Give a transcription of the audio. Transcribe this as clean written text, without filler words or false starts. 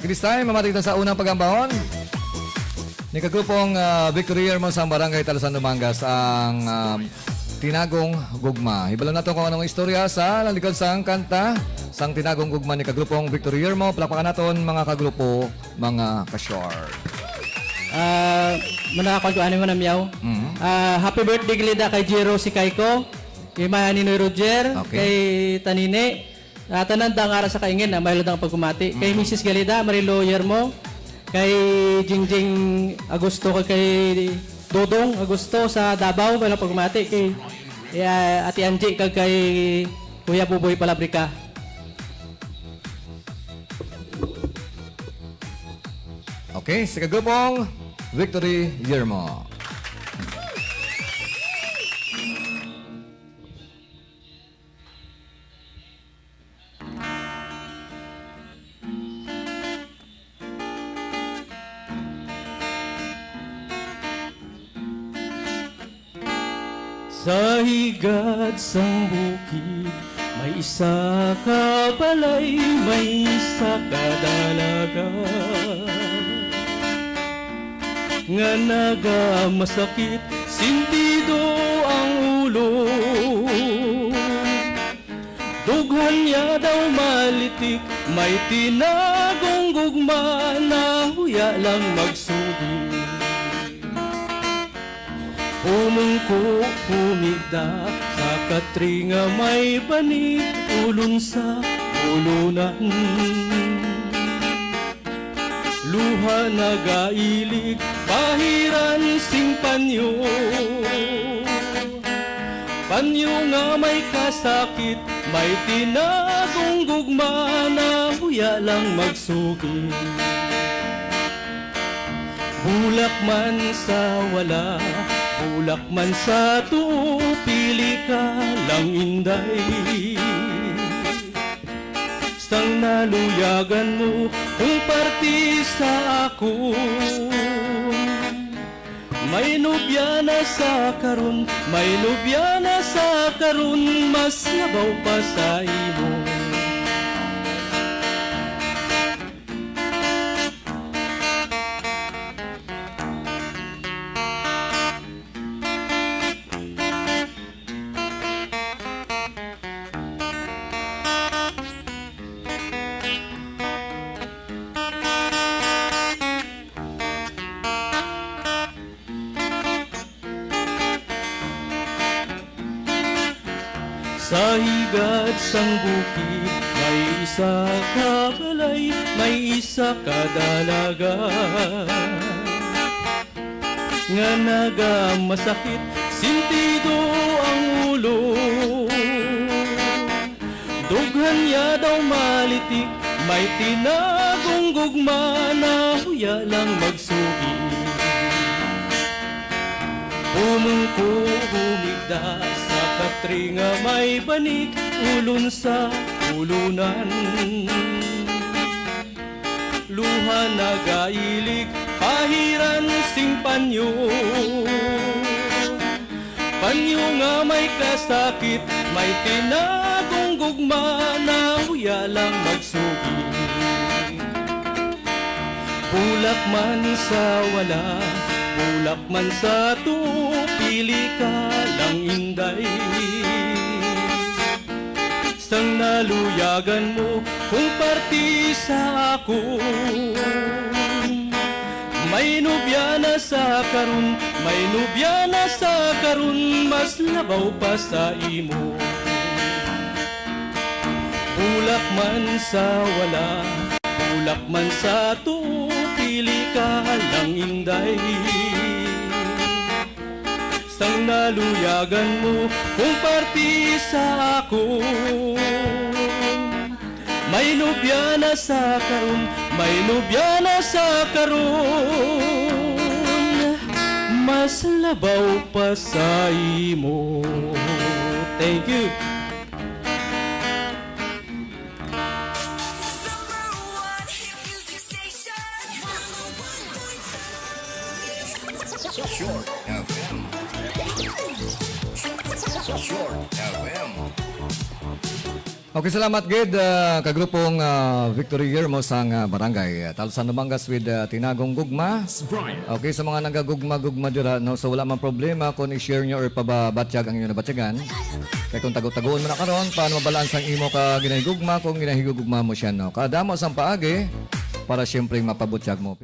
This time, mamatitan sa unang pagambahon. Ni kagrupong Victory Yermo sa Barangay Talasan, Dumangas ang Tinagong Gugma. Hibalan natin kung anong istorya sa lalikod sang kanta sang Tinagong Gugma ni kagrupong Victory Yermo. Palakpakan natin mga kagrupo, mga ka-short. Manakakon ko ano mo na miyaw. Happy birthday Glida kay Jiro si Kaiko, kay Mahaninoy Roger, Okay. kay Tanine, tananda nga ara sa kaingin na mayroon ang pagkumati. Kay Mrs. Galida, Marilo Yermo, kay Jingjing Agusto, kay Dodong Agusto sa Davao, mayroon ang pagkumati. Kay Ate Angie, kay Kuya Buboy Palabrika. Okay, sa kagrupong Victory Yermo. Sa higad sang bukid, may isa ka balay, may isa ka dalaga. Nga naga masakit, sintido ang ulo. Dughan niya daw malitik, may tinagong gugma na huya lang magsugi. Umungko, humigda sa katringa may banig, ulun sa ulunan. Luha nagailig, pahiran sing panyo. Panyo nga may kasakit, may tinagong gugma na huya lang magsugi. Bulak man sa wala, bulak man sa tuo, pili ka lang inday. Sang naluyagan mo, kung parti sa ako. May nubya na sa karon, may nubya na sa karon, mas nabaw pa sa imo. Sa higad sang bukid, may isa ka balay, may isa ka dalaga. Nga naga masakit, sintido ang ulo. Dughan niya daw malitik, may tinagong gugma na huya lang magsugi. Umungko, humigda sa katringa may banig, ulun sa ulunan. Luha nagailig, pahiran sing panyo. Panyo nga may kasakit, may tinagong gugma na huya lang magsugi. Bulak man sa wala, bulak man sa tuo, pili ka lang inday. Sang naluyagan mo, kung parti sa ako. May nubya na sa karon, may nubya na sa karon, mas labaw pa sa imo. Bulak man sa wala, bulak man sa tuo, pili ka lang inday. Sang naluyagan mo, kung parti sa ako. May nubya na sa karon, may nubya na sa karon, mas labaw pa sa imo. Thank you. Short FM. Short FM. Okay, salamat gid kagrupong Victory Year mo sang barangay Talsan Dumangas with Tinagong Gugma. Okay, sa mga nagagugma-gugma dira, no, so wala man problema kung i-share nyo or pababatyag ang inyong nabatyagan. Kaya kung tago-tagoon mo na karon, paano mabalans ang imo ka ginahigugma kung ginahigugma mo siya, no? Kada mo sang paagi para siyempre mapabutyag mo.